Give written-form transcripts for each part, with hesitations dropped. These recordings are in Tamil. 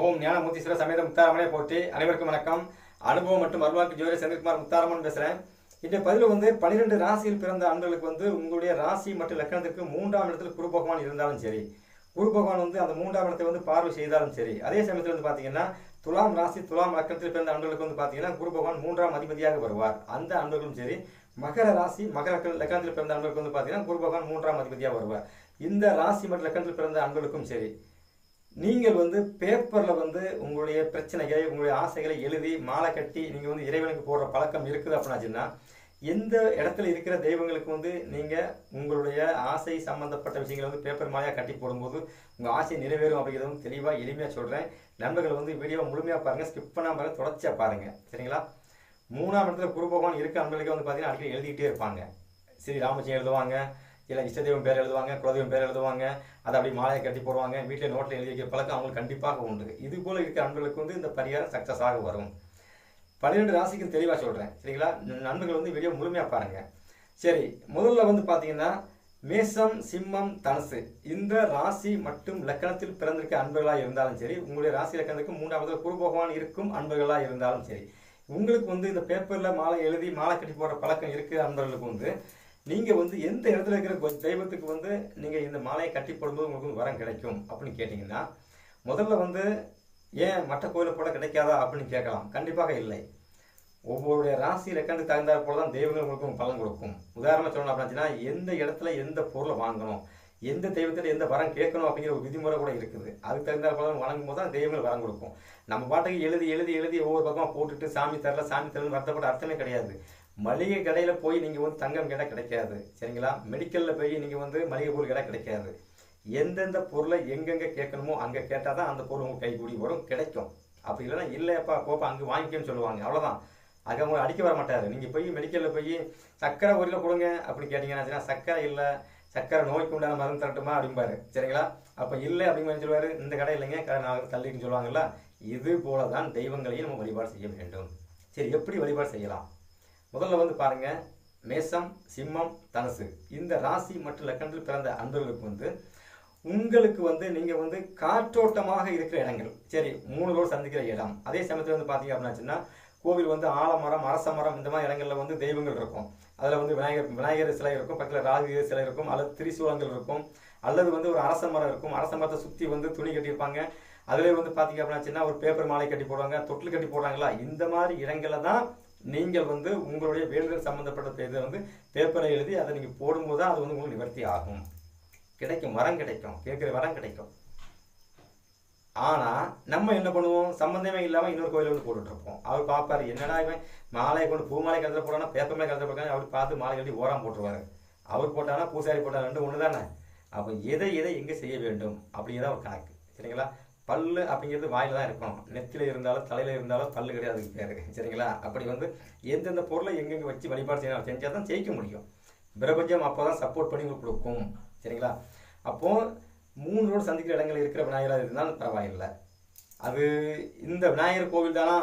ஓம் ஞானமூர்த்தீஸ்வர சமேத முத்தாரமனே போற்றி. அனைவருக்கும் வணக்கம். அனுபவம் மற்றும் அருள்வாக்கு ஜோதிடர் செந்தில்குமார் முத்தாரமன் பேசுறேன். இந்த பதிவில் 12 ராசியில் பிறந்த ஆண்களுக்கு உங்களுடைய ராசி மற்றும் லக்னத்துக்கு 3ஆம் இடத்துல குரு பகவான் இருந்தாலும் சரி, குரு பகவான் அந்த 3ஆம் இடத்தை பார்வை செய்தாலும் சரி, அதே சமயத்தில் பாத்தீங்கன்னா துலாம் ராசி துலாம் லக்னத்தில் பிறந்த ஆண்களுக்கு பாத்தீங்கன்னா குரு பகவான் 3ஆம் அதிபதியாக வருவார். அந்த ஆண்களும் சரி, மகர ராசி மகர லக்னத்தில் பிறந்த ஆண்களுக்கு பாத்தீங்கன்னா குரு பகவான் 3ஆம் அதிபதியாக வருவார். இந்த ராசி மற்றும் லக்னத்தில் பிறந்த ஆண்களுக்கும் சரி, நீங்கள் பேப்பர்ல உங்களுடைய பிரச்சனைகளை உங்களுடைய ஆசைகளை எழுதி மாலை கட்டி நீங்க இறைவனுக்கு போடுற பழக்கம் இருக்குது அப்படின்னா, எந்த இடத்துல இருக்கிற தெய்வங்களுக்கு நீங்க உங்களுடைய ஆசை சம்பந்தப்பட்ட விஷயங்களை பேப்பர் மாலையா கட்டி போடும்போது உங்க ஆசை நிறைவேறும் அப்படிங்கிறத தெளிவா எளிமையா சொல்றேன். நண்பர்கள் வீடியோ முழுமையா பாருங்க, ஸ்கிப் பண்ணாம பாருங்க, தொடர்ச்சியா பாருங்க. சரிங்களா? 3ஆம் இடத்துல குரு பகவான் இருக்க அன்பர்களுக்கு பாத்தீங்கன்னா அடிக்கடி எழுதிக்கிட்டே இருப்பாங்க. ஸ்ரீ ராமஜெயம் எழுதுவாங்க, இல்லை இஷ்டதெய்வம் பேர் எழுதுவாங்க, குலதெய்வம் பேர் எழுதுவாங்க, அதை அப்படி மாலையை கட்டி போடுவாங்க, வீட்டில் நோட்டில் எழுதி வைக்கிற பழக்கம் அவங்களுக்கு கண்டிப்பாக உண்டு. இது போல இருக்கிற நண்பர்களுக்கு இந்த பரிகாரம் சக்சஸ் ஆக வரும். 12 ராசிக்கு தெளிவாக சொல்கிறேன். சரிங்களா? நண்பர்கள் வீடியோ முழுமையாக பாருங்க. சரி, முதல்ல பார்த்தீங்கன்னா மேசம் சிம்மம் தனுசு இந்த ராசி மற்றும் லக்கணத்தில் பிறந்திருக்க அன்பர்களாக இருந்தாலும் சரி, உங்களுடைய ராசி லக்கணத்துக்கு 3ஆவது குரு பகவான் இருக்கும் அன்பர்களாக இருந்தாலும் சரி, உங்களுக்கு இந்த பேப்பரில் மாலை எழுதி மாலை கட்டி போடுற பழக்கம் இருக்குது அன்பர்களுக்கு நீங்க எந்த இடத்துல இருக்கிற தெய்வத்துக்கு நீங்க இந்த மாலையை கட்டி போடும்போது உங்களுக்கு வரம் கிடைக்கும் அப்படின்னு கேட்டீங்கன்னா, முதல்ல ஏன் மற்ற கோயிலை போட கிடைக்காதா அப்படின்னு கேட்கலாம். கண்டிப்பாக இல்லை. ஒவ்வொருடைய ராசி லக்கணத்துக்கு தகுந்தாற் போலதான் தெய்வங்கள் உங்களுக்கு பலன் கொடுக்கும். உதாரணமா சொல்லணும் அப்படின்னா, எந்த இடத்துல எந்த பொருளை வாங்கணும், எந்த தெய்வத்துல எந்த வரம் கேட்கணும் அப்படிங்கிற ஒரு விதிமுறை கூட இருக்குது. அதுக்கு தகுந்தாற் போல வணங்கும் போது தான் தெய்வங்கள் வரம் கொடுக்கும். நம்ம பாட்டுக்கு எழுதி எழுதி எழுதி ஒவ்வொரு பக்கமா போட்டுட்டு சாமி தரலன்னு வருத்தப்பட்ட அர்த்தமே கிடையாது. மளிகை கடையில போய் நீங்க தங்கம் கேட்டா கிடைக்காது. சரிங்களா? மெடிக்கல்ல போய் நீங்க மளிகை பொருள் கேட்டா கிடைக்காது. எந்தெந்த பொருளை எங்கெங்க கேட்கணுமோ அங்க கேட்டாதான் அந்த பொருள் உங்க கைகூடி வரும், கிடைக்கும். அப்படி இல்லைன்னா இல்லப்பா போப்பா அங்க வாங்கிக்கன்னு சொல்லுவாங்க. அவ்வளவுதான். அங்க அவங்க அடிக்க வர மாட்டாரு. நீங்க போய் மெடிக்கல்ல போய் சக்கரை 1 கிலோ கொடுங்க அப்படின்னு கேட்டீங்கன்னா, சக்கரை இல்ல, சக்கரை நோய்க்கு உண்டான மருந்து தரட்டுமா அப்படிம்பாரு. சரிங்களா? அப்ப இல்லை அப்படின்னு சொல்லுவாரு. இந்த கடை இல்லைங்க, கடை 4 தள்ளின்னு சொல்லுவாங்கல்ல. இது போலதான் தெய்வங்களையும் நம்ம வழிபாடு செய்ய வேண்டும். சரி, எப்படி வழிபாடு செய்யலாம்? முதல்ல பாருங்க, மேசம் சிம்மம் தனுசு இந்த ராசி மற்றும் லக்கணத்தில் பிறந்த அன்பர்களுக்கு உங்களுக்கு நீங்க காற்றோட்டமாக இருக்கிற இடங்கள், சரி 3 ரோடு சந்திக்கிற இடம், அதே சமயத்தில் பாத்தீங்க அப்படின்னா கோவில் ஆலமரம் அரச மரம் இந்த மாதிரி இடங்கள்ல தெய்வங்கள் இருக்கும். அதுல விநாயகர் சிலை இருக்கும், பக்கத்துல ராகு சிலை இருக்கும், அல்லது திரிசூலங்கள் இருக்கும், அல்லது ஒரு அரச மரம் இருக்கும். அரச மரத்தை சுத்தி துணி கட்டியிருப்பாங்க. அதுல பாத்தீங்க அப்படின்னா ஒரு பேப்பர் மாலை கட்டி போடுவாங்க, தொட்டில் கட்டி போடுறாங்களா. இந்த மாதிரி இடங்கள்ல தான் நீங்கள் உங்களுடைய வேண்டுதல் சம்பந்தப்பட்ட இதை பேப்பரை எழுதி அதை நீங்க போடும்போது அது உங்களுக்கு நிவர்த்தி ஆகும், கிடைக்கும், வரம் கிடைக்கும், கேட்கிற வரம் கிடைக்கும். ஆனா நம்ம என்ன பண்ணுவோம், சம்பந்தமே இல்லாம இன்னொரு கோயில போட்டுட்டு இருப்போம். அவர் பார்ப்பாரு, என்னடா இவன் மாலையை கொண்டு பூ மாலை கலந்து போடானா பேப்பர் மாலை கலந்து போடுறாங்க, அவர் பார்த்து மாலை கட்டி ஓராம் போட்டுருவாரு. அவர் போட்டானா பூசாரி போட்டா 2 ஒண்ணு தானே. அப்ப எதை எங்க செய்ய வேண்டும் அப்படிங்கிறத ஒரு கணக்கு. சரிங்களா? பல்லு அப்படிங்கிறது வாயில தான் இருக்கணும். நெத்தில இருந்தாலும் தலையில இருந்தாலும் பல்லு கிடையாது பேரு. சரிங்களா? அப்படி எந்தெந்த பொருளை எங்கெங்க வச்சு வழிபாடு செய்யணும் செஞ்சாதான் ஜெயிக்க முடியும். பிரபஞ்சம் அப்போதான் சப்போர்ட் பண்ணி கொடுக்கும். சரிங்களா? அப்போ 3 ரோடு சந்திக்கிற இடங்கள் இருக்கிற விநாயகராக இருந்தாலும் பரவாயில்லை. அது இந்த விநாயகர் கோவில் தானா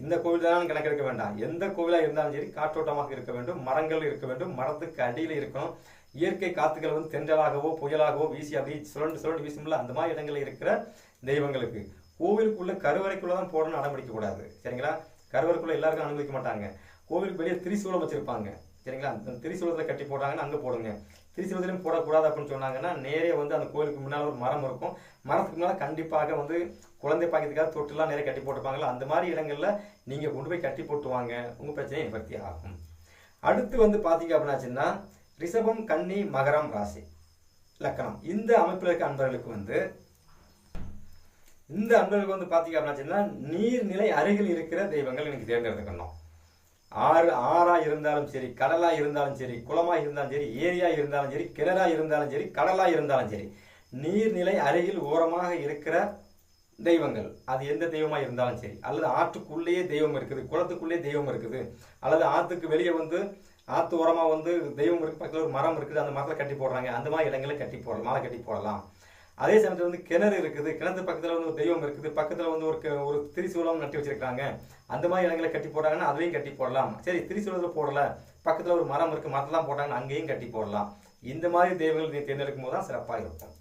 இந்த கோவில் தானு கணக்கெடுக்க வேண்டாம். எந்த கோவிலா இருந்தாலும் சரி காற்றோட்டமாக இருக்க வேண்டும், மரங்கள் இருக்க வேண்டும், மரத்துக்கு அடியில் இருக்கணும். இயற்கை காத்துக்கள் தென்றலாகவோ புயலாகவோ வீசி அப்படி சுழண்டு வீசும்ல, அந்த மாதிரி இடங்கள்ல இருக்கிற தெய்வங்களுக்கு கோவிலுக்குள்ள கருவறைக்குள்ளதான் போடணும்னு அனுமதிக்க கூடாது. சரிங்களா? கருவறைக்குள்ள எல்லாருக்கும் அனுமதிக்க மாட்டாங்க. கோவிலுக்கு வெளியே திரிசூலம் வச்சிருப்பாங்க. சரிங்களா? அந்த திரிசூலத்தை கட்டி போட்டாங்கன்னா அங்க போடுங்க. திரிசூலத்திலும் போடக்கூடாது அப்படின்னு சொன்னாங்கன்னா நேரே அந்த கோவிலுக்கு முன்னால் ஒரு மரம் இருக்கும். மரத்துக்கு முன்னால கண்டிப்பாக குழந்தை பாக்கியத்துக்காக தொட்டுலாம் நிறைய கட்டி போட்டுப்பாங்களா. அந்த மாதிரி இடங்கள்ல நீங்க கொண்டு போய் கட்டி போட்டுவாங்க, உங்க பிரச்சனை நிவர்த்தி ஆகும். அடுத்து பாத்தீங்க அப்படின்னாச்சுன்னா ரிஷபம் கன்னி மகரம் ராசி லக்கணம் இந்த அமைப்பில் இருக்க அன்பர்களுக்கு இந்த அன்பர்களுக்கு பாத்தீங்க அப்படின்னா நீர்நிலை அருகில் இருக்கிற தெய்வங்கள் எனக்கு தேர்ந்தெடுக்கணும். ஆறா இருந்தாலும் சரி, கடலா இருந்தாலும் சரி, குளமா இருந்தாலும் சரி, ஏரியா இருந்தாலும் சரி, கிணறா இருந்தாலும் சரி, கடலா இருந்தாலும் சரி, நீர்நிலை அருகில் ஓரமாக இருக்கிற தெய்வங்கள் அது எந்த தெய்வமா இருந்தாலும் சரி, அல்லது ஆற்றுக்குள்ளேயே தெய்வம் இருக்குது, குளத்துக்குள்ளேயே தெய்வம் இருக்குது, அல்லது ஆத்துக்கு வெளியே ஆத்து ஓரமா தெய்வம் இருக்கு, பக்கத்துல ஒரு மரம் இருக்குது, அந்த மரத்துல கட்டி போடுறாங்க. அந்த மாதிரி இடங்களை கட்டி போடலாம், மாலை கட்டி போடலாம். அதே சமயத்துல கிணறு இருக்குது, கிணத்து பக்கத்துல ஒரு தெய்வம் இருக்குது, பக்கத்துல ஒரு திரிசூலம் நட்டி வச்சிருக்காங்க, அந்த மாதிரி இடங்களை கட்டி போடுறாங்கன்னா அதுலயும் கட்டி போடலாம். சரி, திரிசூலத்துல போடல, பக்கத்துல ஒரு மரம் இருக்கு, மரத்தெல்லாம் போட்டாங்கன்னா அங்கேயும் கட்டி போடலாம். இந்த மாதிரி தெய்வங்கள் நீ தேர்ந்தெடுக்கும் போது தான் சிறப்பா இருக்கும்.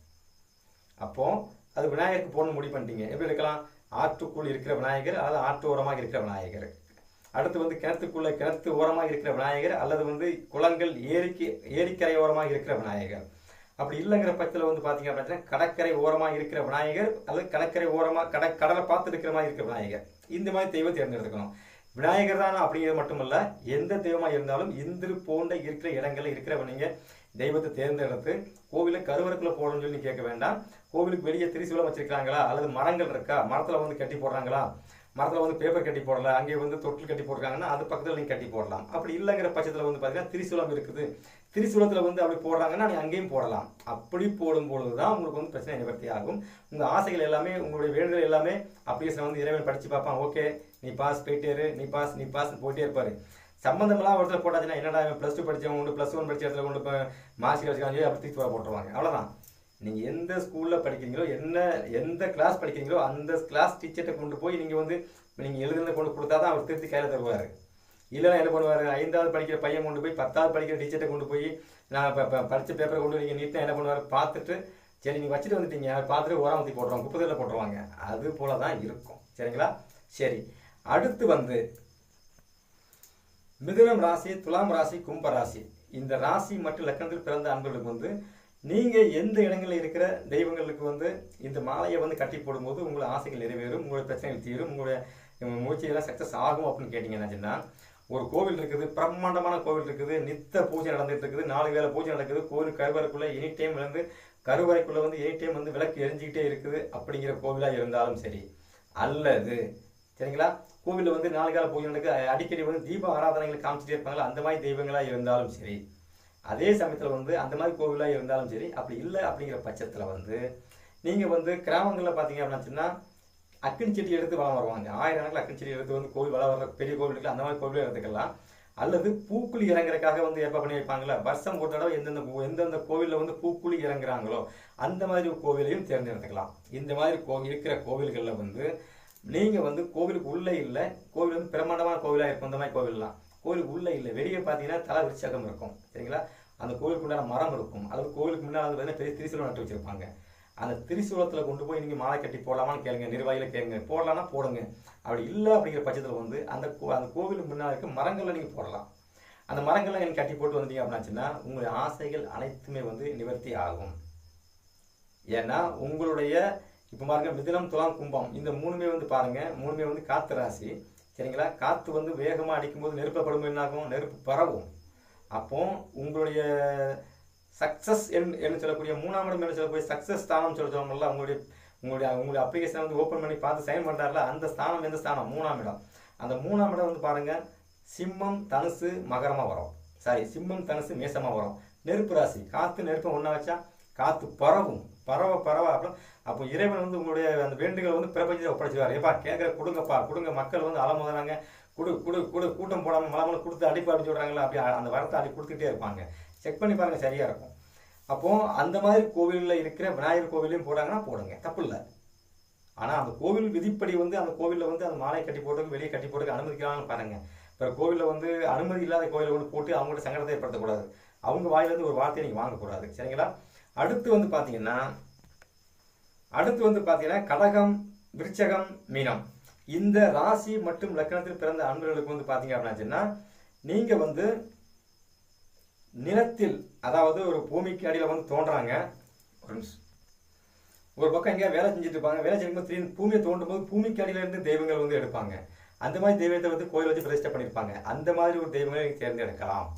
அப்போ அது விநாயகருக்கு போடணும் முடிவு பண்ணிட்டீங்க. எப்படி எடுக்கலாம்? ஆற்றுக்குள் இருக்கிற விநாயகர் அல்லது ஆற்று ஓரமாக இருக்கிற விநாயகர். அடுத்து வந்து கிணத்து ஓரமாக இருக்கிற விநாயகர் அல்லது வந்து குளங்கள் ஏரிக்கரை ஓரமாக இருக்கிற விநாயகர். அப்படி இல்லைங்கிற பட்சத்தில் வந்து பார்த்தீங்க அப்படின்னா கடற்கரை ஓரமாக இருக்கிற விநாயகர் அல்லது கடற்கரை ஓரமாக கடலை பார்த்து இருக்கிற மாதிரி இருக்கிற விநாயகர். இந்த மாதிரி தெய்வம் தேர்ந்தெடுத்துக்கணும். விநாயகர் தான் அப்படிங்கிறது மட்டுமல்ல, எந்த தெய்வமாக இருந்தாலும் இந்து போன்ற இருக்கிற இடங்களில் இருக்கிற நீங்கள் தெய்வத்தை தேர்ந்தெடுத்து கோவிலை கருவறைக்குள்ள போடணும்னு சொல்லி கேட்க வேண்டாம். கோவிலுக்கு வெளியே திரிசூலம் வச்சிருக்காங்களா அல்லது மரங்கள் இருக்கா, மரத்தில் வந்து கட்டி போடுறாங்களா, மரத்தில் வந்து பேப்பர் கட்டி போடல, அங்கே வந்து தொட்டில் கட்டி போடுறாங்கன்னா அது பக்கத்தில் நீங்கள் கட்டி போடலாம். அப்படி இல்லைங்கிற பட்சத்தில் வந்து பார்த்தீங்கன்னா திரிசூலம் இருக்குது, திரிசூலத்தில் வந்து அப்படி போடுறாங்கன்னா நீங்கள் அங்கேயும் போடலாம். அப்படி போடும்பொழுது தான் உங்களுக்கு வந்து பிரச்சனை நிவர்த்தி ஆகும். உங்கள் ஆசைகள் எல்லாமே, உங்களுடைய வேண்டுதல் எல்லாமே அப்ளிகேஷன் வந்து இறைவன் படித்து பார்ப்பான். ஓகே நீ பாஸ் போயிட்டே இரு, நீ பாஸ் போயிட்டே இருப்பாரு. சம்பந்தமெல்லாம் ஒரு இடத்துல போட்டாச்சுன்னா என்னடா +2 படித்தவங்க உண்டு, +1 படித்த இடத்துல கொண்டு இப்போ மார்க் வச்சுக்காங்க அப்படி தூக்கி போட்டுருவாங்க. அவ்வளோதான். நீங்கள் எந்த ஸ்கூலில் படிக்கிறீங்களோ, எந்த கிளாஸ் படிக்கிறீங்களோ அந்த கிளாஸ் டீச்சர்கிட்ட கொண்டு போய் நீங்கள் வந்து நீங்கள் எழுதுனதை கொண்டு கொடுத்தா தான் அவர் திருத்தி கையில் தருவார். இல்லைன்னா என்ன பண்ணுவார், 5வது படிக்கிற பையன் கொண்டு போய் 10வது படிக்கிற டீச்சர்கிட்ட கொண்டு போய் நான் இப்போ படித்த பேப்பரை கொண்டு நீங்கள் நீட்டாக என்ன பண்ணுவார், பார்த்துட்டு சரி நீங்கள் வச்சுட்டு வந்துட்டீங்க, பார்த்துட்டு ஓரம் ஊற்றி போட்டுருவாங்க, குப்பையில் போட்டுருவாங்க. அது போல தான் இருக்கும். சரிங்களா? சரி, அடுத்து வந்து மிதுனம் ராசி, துலாம் ராசி, கும்ப ராசி, இந்த ராசி மற்றும் லக்னத்தில் பிறந்த அன்பர்களுக்கு வந்து நீங்கள் எந்த இடங்களில் இருக்கிற தெய்வங்களுக்கு வந்து இந்த மாலையை வந்து கட்டி போடும்போது உங்களை ஆசைகள் நிறைவேறும், உங்களுடைய பிரச்சனைகள் தீரும், உங்களுடைய முயற்சியெல்லாம் சக்ஸஸ் ஆகும் அப்படின்னு கேட்டிங்கன்னா, ஒரு கோவில் இருக்குது, பிரம்மாண்டமான கோவில் இருக்குது, நித்த பூஜை நடந்துட்டு இருக்குது, 4 வேளை பூஜை நடக்குது, கோவில் கருவறைக்குள்ளே எனி டைம் வந்து கருவறைக்குள்ளே வந்து எனி டைம் வந்து விளக்கு எரிஞ்சிக்கிட்டே இருக்குது அப்படிங்கிற கோவிலாக இருந்தாலும் சரி, அல்லது சரிங்களா கோவிலில் வந்து 4 கால பூஜை நடக்குது, அடிக்கடி வந்து தீப ஆராதனைகளை காமிச்சிட்டே இருப்பாங்களா, அந்த மாதிரி தெய்வங்களாக இருந்தாலும் சரி, அதே சமயத்தில் வந்து அந்த மாதிரி கோவிலாக இருந்தாலும் சரி, அப்படி இல்லை அப்படிங்கிற பட்சத்தில் வந்து நீங்கள் வந்து கிராமங்களில் பார்த்தீங்க அப்படின்னா அக்கினி செடி எடுத்து வளம் வருவாங்க. 1000 கணக்கில் அக்கினி செடி எடுத்து வந்து கோவில் வளம் வர பெரிய கோவிலுக்கு அந்த மாதிரி கோவிலே எடுத்துக்கலாம். அல்லது பூக்குழி இறங்குறதுக்காக வந்து ஏற்பாடு பண்ணி வைப்பாங்களா, வருஷம் ஒரு தடவை எந்தெந்த கோவிலில் வந்து பூக்குழி இறங்குறாங்களோ அந்த மாதிரி கோவிலையும் தேர்ந்தெடுத்துக்கலாம். இந்த மாதிரி இருக்கிற கோவில்களில் வந்து நீங்கள் வந்து கோவிலுக்கு உள்ளே இல்லை, கோவில் வந்து பிரமாண்டமான கோவிலாக இருக்கும். இந்த மாதிரி கோவில்லாம் கோவிலுக்கு உள்ளே இல்லை, வெளியே பார்த்தீங்கன்னா தலை விருட்சகம் இருக்கும். சரிங்களா? அந்த கோவிலுக்கு உண்டான மரம் இருக்கும், அல்லது கோவிலுக்கு முன்னால் வந்து பெரிய திரிசூலம் நட்டு வச்சிருப்பாங்க. அந்த திரிசூலத்தில் கொண்டு போய் நீங்கள் மாலை கட்டி போடலாமான்னு கேளுங்க, நிர்வாகியில் கேளுங்க. போடலாம்னா போடுங்க. அப்படி இல்லை அப்படிங்கிற பட்சத்தில் வந்து அந்த கோவிலுக்கு முன்னால் இருக்க மரங்களில் நீங்கள் போடலாம். அந்த மரங்கள்லாம் நீங்கள் கட்டி போட்டு வந்தீங்க அப்படின்னாச்சுன்னா உங்களுடைய ஆசைகள் அனைத்துமே வந்து நிவர்த்தி ஆகும். ஏன்னா உங்களுடைய இப்போ பாருங்க மிதுனம், துலாம், கும்பம் இந்த 3மே வந்து பாருங்க, 3மே வந்து காத்து ராசி. சரிங்களா? காற்று வந்து வேகமாக அடிக்கும்போது நெருப்பப்படும், என்னாகும், நெருப்பு பரவும். அப்போ உங்களுடைய சக்ஸஸ் என்ன சொல்லக்கூடிய 3ஆம் இடம் என்ன சொல்லக்கூடிய சக்ஸஸ் ஸ்தானம் சொல்லுவாங்கல்ல, உங்களுடைய அப்ளிகேஷனை வந்து ஓப்பன் பண்ணி பார்த்து சைன் பண்ணுறாருல, அந்த ஸ்தானம் எந்த ஸ்தானம்? 3ஆம் இடம். அந்த 3ஆம் இடம் வந்து பாருங்க சிம்மம், தனுசு, மகரமாக வரும். சாரி, சிம்மம், தனுசு, மேசமாக வரும். நெருப்பு ராசி. காற்று நெருப்பை ஒன்றா வச்சா காற்று பரவும். பரவ அப்போ இறைவன் வந்து உங்களுடைய அந்த வேண்டுகளை வந்து பிரபஞ்சத்தை ஒப்படைச்சுவார். ஏப்பா கேட்குற கொடுங்க, மக்கள் வந்து அலமோதுறாங்க, கூட்டம் போடாமல் மலமலை கொடுத்து அடிப்பு அடிச்சு விடுறாங்களா, அப்படி அந்த வரத்தை அடி கொடுத்துக்கிட்டே இருப்பாங்க. செக் பண்ணி பாருங்க, சரியா இருக்கும். அப்போ அந்த மாதிரி கோவிலில் இருக்கிற விநாயகர் கோவிலையும் போடாங்கன்னா போடுங்க, தப்பு இல்லை. ஆனால் அந்த கோவில் விதிப்படி வந்து அந்த கோவிலில் வந்து அந்த மாலை கட்டி போட்டுக்கு வெளியே கட்டி போட்டுக்கு அனுமதிக்கலாம்னு பாருங்க. இப்போ கோவிலில் வந்து அனுமதி இல்லாத கோவிலை வந்து போட்டு அவங்கள்ட்ட சங்கடத்தை ஏற்படுத்தக்கூடாது, அவங்க வாயிலிருந்து ஒரு வார்த்தையை நீங்கள் வாங்கக்கூடாது. சரிங்களா? அடுத்து வந்து பார்த்தீங்கன்னா கடகம், விருச்சகம், மீனம் இந்த ராசி மற்றும் லக்னத்தில் பிறந்த அன்பர்களுக்கு வந்து பார்த்தீங்க அப்படின்னா நீங்கள் வந்து நிலத்தில், அதாவது ஒரு பூமிக்கு அடியில் வந்து தோன்றாங்க, ஒரு பக்கம் எங்கேயா வேலை செஞ்சுட்டு இருப்பாங்க, வேலை செய்யும்போது திடீர்னு பூமியை தோண்டும் போது பூமிக்கு அடியில இருந்து தெய்வங்கள் வந்து எடுப்பாங்க. அந்த மாதிரி தெய்வத்தை வந்து கோயில் வச்சு பிரதிஷ்டை பண்ணியிருப்பாங்க. அந்த மாதிரி ஒரு தெய்வங்களை நீங்கள் தேர்ந்தெடுக்கலாம்.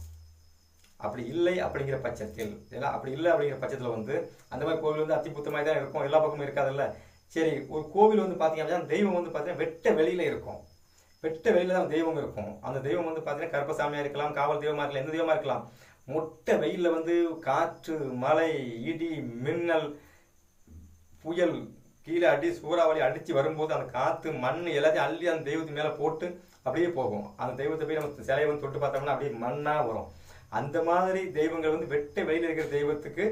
அப்படி இல்லை அப்படிங்கிற பட்சத்தில் வந்து அந்த மாதிரி கோவில் வந்து அத்திபுத்தமாக தான் இருக்கும், எல்லா பக்கமும் இருக்காதுல்ல. சரி, ஒரு கோவில் வந்து பார்த்தீங்க அப்படின்னா தெய்வம் வந்து பார்த்தீங்கன்னா வெட்ட வெளியில் இருக்கும், வெட்ட வெளியில தான் தெய்வம் இருக்கும். அந்த தெய்வம் வந்து பார்த்தீங்கன்னா கருப்பசாமியாக இருக்கலாம், காவல் தெய்வமாக இருக்கலாம், எந்த தெய்வமாக இருக்கலாம். மொட்டை வெயிலில் வந்து காற்று, மழை, இடி, மின்னல், புயல், கீழே அடி சூறாவளி அடித்து வரும்போது அந்த காற்று, மண் எல்லாத்தையும் அள்ளி அந்த தெய்வத்து மேலே போட்டு அப்படியே போகும். அந்த தெய்வத்தை போய் நம்ம சிலையை வந்து தொட்டு பார்த்தோம்னா அப்படியே மண்ணாக வரும். அந்த மாதிரி தெய்வங்கள் வந்து வெட்ட வெளியில் இருக்கிற தெய்வத்துக்கு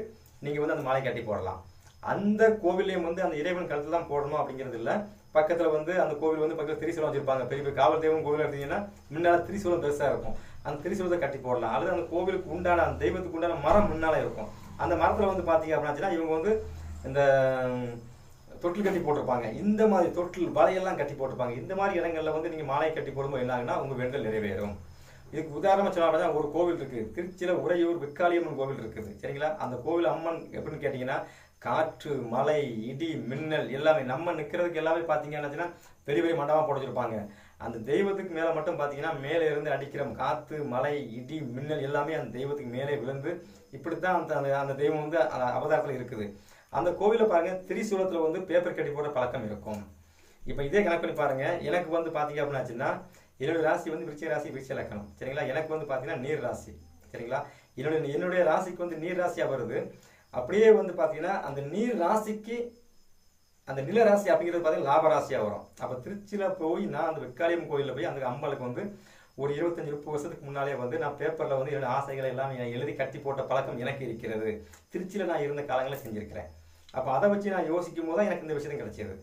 நீங்கள் வந்து அந்த மாலை கட்டி போடலாம். அந்த கோவிலையும் வந்து அந்த இறைவன் கழுத்தில் தான் போடணும் அப்படிங்கிறது இல்லை. பக்கத்தில் வந்து அந்த கோவில் வந்து பக்கத்தில் திரிசூலம் வச்சிருப்பாங்க. பெரிய பெரிய காவல் தெய்வம் கோவில் எடுத்தீங்கன்னா முன்னால் திரிசூலம் பெருசாக இருக்கும், அந்த திரிசூலத்தை கட்டி போடலாம். அல்லது அந்த கோவிலுக்கு உண்டான அந்த தெய்வத்துக்கு உண்டான மரம் முன்னால் இருக்கும். அந்த மரத்தில் வந்து பார்த்தீங்க அப்படின்னா இவங்க வந்து இந்த தொட்டில் கட்டி போட்டிருப்பாங்க. இந்த மாதிரி தொட்டில் வலையெல்லாம் கட்டி போட்டிருப்பாங்க. இந்த மாதிரி இடங்கள்ல வந்து நீங்க மாலையை கட்டி போடும்போது என்ன ஆகுனா உங்க வேண்டுதல் நிறைவேறும். இதுக்கு உதாரணமா சொன்னா ஒரு கோவில் இருக்கு. திருச்சியில உறையூர் வெக்காளியம்மன் கோவில் இருக்குது. சரிங்களா? அந்த கோவில் அம்மன் எப்படின்னு கேட்டீங்கன்னா காற்று, மழை, இடி, மின்னல் எல்லாமே நம்ம நிக்கிறதுக்கு எல்லாமே பாத்தீங்கன்னா பெரிய பெரிய மண்டபமா போட்டு வச்சிருப்பாங்க. அந்த தெய்வத்துக்கு மேல மட்டும் பாத்தீங்கன்னா மேலே இருந்து அடிக்கிற காத்து, மழை, இடி, மின்னல் எல்லாமே அந்த தெய்வத்துக்கு மேலே விழுந்து இப்படித்தான் அந்த தெய்வம் வந்து அவதாரத்துல இருக்குது. அந்த கோவில பாருங்க திரிசூலத்துல வந்து பேப்பர் கட்டி போடுற பழக்கம் இருக்கும். இப்ப இதே கணக்கு பண்ணி பாருங்க. எனக்கு வந்து பாத்தீங்க அப்படின்னாச்சுன்னா என்னுடைய ராசி வந்து விருச்சிக ராசி, விருச்சிக லக்னம். சரிங்களா? எனக்கு வந்து பாத்தீங்கன்னா நீர் ராசி. சரிங்களா? என்னுடைய ராசிக்கு வந்து நீர் ராசியா வருது. அப்படியே வந்து பாத்தீங்கன்னா அந்த நீர் ராசிக்கு அந்த நில ராசி அப்படிங்கிறது பாத்தீங்கன்னா லாப ராசியா வரும். அப்ப திருச்சியில போய் நான் அந்த வெக்காளியம் கோயில்ல போய் அந்த அம்பாளுக்கு வந்து ஒரு 25-30 வருஷத்துக்கு முன்னாலே வந்து நான் பேப்பர்ல வந்து என்னோட ஆசைகளை எல்லாம் எழுதி கட்டி போட்ட பழக்கம் எனக்கு இருக்கிறது. திருச்சியில நான் இருந்த காலங்களில் செஞ்சிருக்கிறேன். அப்ப அதை வச்சு நான் யோசிக்கும் போது எனக்கு இந்த விஷயம் கிடைச்சது.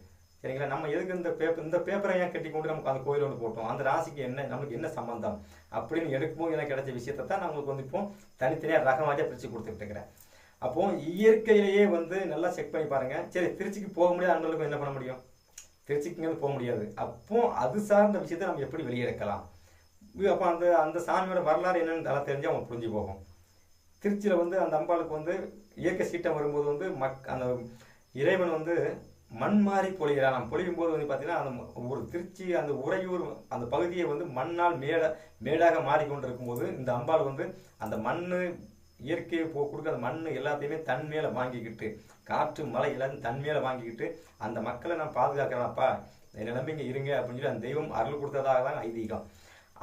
சரிங்களா? நம்ம எதுக்கு இந்த பேப்பரை ஏன் கட்டி கொண்டு நமக்கு அந்த கோயில் ஒன்று போட்டோம், அந்த ராசிக்கு என்ன நமக்கு என்ன சம்பந்தம் அப்படின்னு எடுக்கும்போது எனக்கு கிடைச்ச விஷயத்தை தான் நம்மளுக்கு வந்து இப்போ தனித்தனியாக ரகமாதிரியா பிரித்து கொடுத்துட்டு இருக்கிறேன். அப்போ இயற்கையிலேயே வந்து நல்லா செக் பண்ணி பாருங்க. சரி, திருச்சிக்கு போக முடியாது, அன்பர்களுக்கும் என்ன பண்ண முடியும்? திருச்சிக்கு போக முடியாது. அப்போ அது சார்ந்த விஷயத்தை நம்ம எப்படி வெளியெடுக்கலாம்? அப்போ அந்த சாமியோட வரலாறு என்னன்னு நல்லா தெரிஞ்சு அவங்க புரிஞ்சு போகும். திருச்சியில வந்து அந்த அம்பாளுக்கு வந்து இயற்கை சீட்டம் வரும்போது வந்து அந்த இறைவன் வந்து மண் மாறி பொழிகிறான். பொழியும் போது வந்து பார்த்தீங்கன்னா அந்த ஒரு திருச்சி அந்த உறையூர் அந்த பகுதியை வந்து மண்ணால் மேடாக மாறிக்கொண்டிருக்கும் போது இந்த அம்பாள் வந்து அந்த மண்ணு இயற்கையை கொடுக்க அந்த மண் எல்லாத்தையுமே தன் மேல வாங்கிக்கிட்டு காற்று மழை எல்லாத்தையும் தன் மேல வாங்கிக்கிட்டு அந்த மக்களை நான் பாதுகாக்கிறேன்ப்பா, என்னை நம்பிங்க இருங்க அப்படின்னு சொல்லி அந்த தெய்வம் அருள் கொடுத்ததாக தான் ஐதீகம்.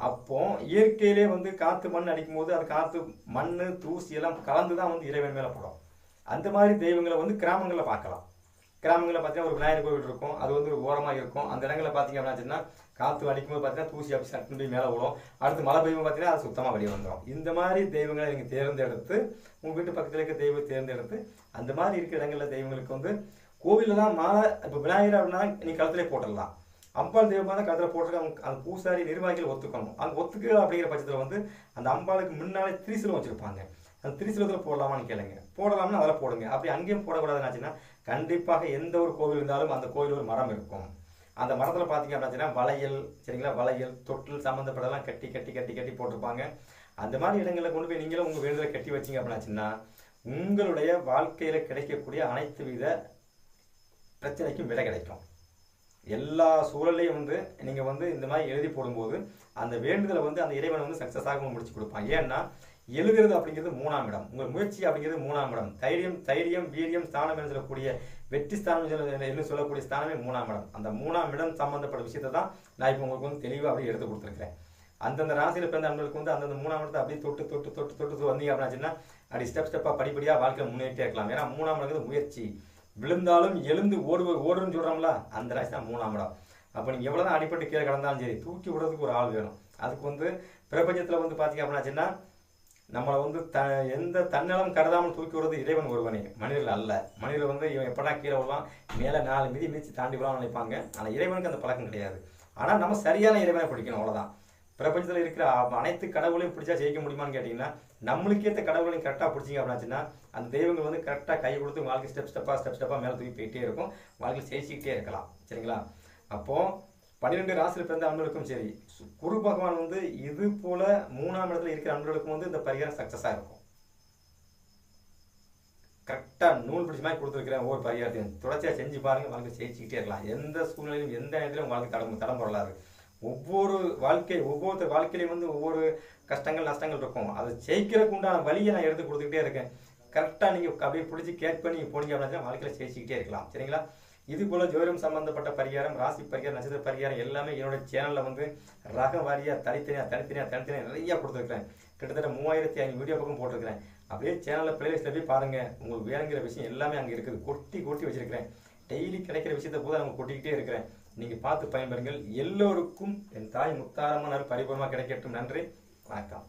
அப்போ இயற்கையிலே வந்து காத்து மண் அடிக்கும் போது அது காத்து மண்ணு தூசி எல்லாம் கலந்துதான் வந்து இறைவன் மேல படும். அந்த மாதிரி தெய்வங்களை வந்து கிராமங்களில் பார்க்கலாம். கிராமங்களில் பார்த்தீங்கன்னா ஒரு விநாயகர் கோவில் இருக்கும், அது வந்து ஒரு ஓரமாக இருக்கும். அந்த இடங்களில் பார்த்தீங்க அப்படின்னா காற்று அடிக்கும்போது பார்த்தீங்கன்னா தூசி அப்படி சட்டு மேலே விடும். அடுத்து மழை பெய்யும் பார்த்தீங்கன்னா அது சுத்தமாக வெளியே வந்துடும். இந்த மாதிரி தெய்வங்களை நீங்கள் தேர்ந்தெடுத்து உங்கள் வீட்டு பக்கத்தில் இருக்க தெய்வம் தேர்ந்தெடுத்து அந்த மாதிரி இருக்கிற இடங்களில் தெய்வங்களுக்கு வந்து கோவிலில் தான் மாலை இப்போ விநாயகர் அப்படின்னா நீங்கள் கழுத்திலே போட்டுடலாம். அம்பாள் தெய்வமாக தான் கழுத்தில் போட்டுருக்க அந்த பூசாரி நிர்வாகிகள் ஒத்துக்கணும். அங்கே ஒத்துக்கல அப்படிங்கிற பட்சத்தில் வந்து அந்த அம்பாளுக்கு முன்னாலே திரிசூலம் வச்சிருப்பாங்க. அந்த திரிசூலத்தில் போடலாமான்னு கேளுங்க. போடலாம்னா அதில் போடுங்க. அப்படி அங்கேயும் போடக்கூடாதுன்னாச்சுன்னா கண்டிப்பாக எந்த ஒரு கோவில் இருந்தாலும் அந்த கோவில் ஒரு மரம் இருக்கும். அந்த மரத்தில் பார்த்தீங்க அப்படின்னா வளையல், சரிங்களா, வளையல் தொட்டில் சம்மந்தப்பட்டதெல்லாம் கட்டி கட்டி கட்டி கட்டி போட்டிருப்பாங்க. அந்த மாதிரி இடங்களில் கொண்டு போய் நீங்களும் உங்கள் வேண்டுதலை கட்டி வச்சிங்க அப்படின்னாச்சுன்னா உங்களுடைய வாழ்க்கையில் கிடைக்கக்கூடிய அனைத்து வித பிரச்சனைக்கும் விடை கிடைக்கும். எல்லா சூழலையும் வந்து நீங்கள் வந்து இந்த மாதிரி எழுதி போடும்போது அந்த வேண்டுதலை வந்து அந்த இறைவனை வந்து சக்ஸஸாக முடிச்சு கொடுப்பான். ஏன்னா எழுதுறது அப்படிங்கிறது 3ஆம் இடம், உங்கள் முயற்சி அப்படிங்கிறது 3ஆம் இடம், தைரியம் வீரியம் ஸ்தானம் என்று சொல்லக்கூடிய வெற்றி ஸ்தானம் என்று சொல்லக்கூடிய ஸ்தானமே 3ஆம் இடம். அந்த 3ஆம் இடம் சம்பந்தப்பட்ட விஷயத்தை தான் நான் இப்போ உங்களுக்கு வந்து தெளிவாக அப்படியே எடுத்து கொடுத்துருக்கிறேன். அந்தந்த ராசியில் பிறந்த அன்பர்களுக்கு வந்து அந்தந்த 3ஆம் இடத்தை அப்படியே தொட்டு தொட்டு தொட்டு தொட்டு வந்தீங்க அப்படின்னா அப்படி ஸ்டெப்பாக படிப்படியாக வாழ்க்கையில் முன்னேற்றே இருக்கலாம். ஏன்னா 3ஆம் இடங்கிறது முயற்சி. விழுந்தாலும் எழுந்து ஓடுன்னு சொல்கிறோம்ல, அந்த ராசி தான் 3ஆம் இடம். அப்போ நீங்கள் எவ்வளோதான் அடிப்பட்டு கீழே கிடந்தாலும் சரி தூக்கி விடுறதுக்கு ஒரு ஆள் வேணும். அதுக்கு வந்து பிரபஞ்சத்தில் வந்து பார்த்தீங்க அப்படின்னாச்சுன்னா நம்மளை வந்து எந்த தன்னலம் கருதாமல் தூக்கி விடுறது இறைவன் ஒருவனே, மனிதர்கள் அல்ல. மனிதர்கள் வந்து இவன் எப்படா கீழே விடலாம், மேலே 4 மிதிச்சு தாண்டி விடலாம்னு நினைப்பாங்க. ஆனால் இறைவனுக்கு அந்த பழக்கம் கிடையாது. ஆனால் நம்ம சரியான இறைவனை பிடிக்கணும், அவ்வளோதான். பிரபஞ்சத்தில் இருக்கிற அனைத்து கடவுளையும் பிடிச்சா ஜெயிக்க முடியுமான்னு கேட்டிங்கன்னா நம்மளுக்கு ஏற்ற கடவுளையும் கரெக்டாக பிடிச்சிங்க அப்படின்னாச்சுன்னா அந்த தெய்வங்கள் வந்து கரெக்டாக கை கொடுத்து வாழ்க்கை ஸ்டெப் ஸ்டெப்பாக மேலே தூக்கி போயிட்டே இருக்கும். வாழ்க்கையில் ஜெயிச்சுக்கிட்டே இருக்கலாம். சரிங்களா? அப்போது 12 ராசியில் பிறந்த அன்பர்களுக்கும் சரி, குரு பகவான் வந்து இது போல 3ஆம் இடத்துல இருக்கிற அன்பர்களுக்கும் வந்து இந்த பரிகாரம் சக்சஸா இருக்கும். கரெக்டா நூல் பிடிச்ச மாதிரி கொடுத்துருக்கிறேன். ஒவ்வொரு பரிகாரத்தையும் தொடர்ச்சியா செஞ்சு பாருங்க, வாழ்க்கை ஜெயிச்சுக்கிட்டே இருக்கலாம். எந்த சூழ்நிலையும் எந்த நேரத்திலும் வாழ்க்கை தடம் வரலாறு. ஒவ்வொருத்தர் வாழ்க்கையிலையும் வந்து ஒவ்வொரு கஷ்டங்கள் நஷ்டங்கள் இருக்கும். அதை ஜெயிக்கிறதுக்கு உண்டான வழியை நான் எடுத்து கொடுத்துக்கிட்டே இருக்கேன். கரெக்டா நீங்க அப்படியே பிடிச்சி கேட் பண்ணி போனீங்க அப்படின்னா வாழ்க்கையில ஜெயிச்சுக்கிட்டே இருக்கலாம். சரிங்களா? இது போல ஜோதிடம் சம்பந்தப்பட்ட பரிகாரம், ராசி பரிகாரம், நட்சத்திர பரிகாரம் எல்லாமே என்னோட சேனல்ல வந்து ரக வாரியா தனித்தனியா நிறைய கொடுத்துருக்கேன். கிட்டத்தட்ட 3500 வீடியோ பக்கம் போட்டிருக்கிறேன். அப்படியே சேனல்ல பிளேலிஸ்ட்ல போய் பாருங்க. உங்களுக்கு வேணுங்கிற விஷயம் எல்லாமே அங்க இருக்குது. கொட்டி வச்சிருக்கிறேன். டெய்லி கிடைக்கிற விஷயத்தை போது அவங்க கொட்டிக்கிட்டே இருக்கிறேன். நீங்க பார்த்து பயன்பெறுங்கள். எல்லோருக்கும் என் தாய் முத்தாரமான பரிபூர்ணமா கிடைக்கட்டும். நன்றி, வணக்கம்.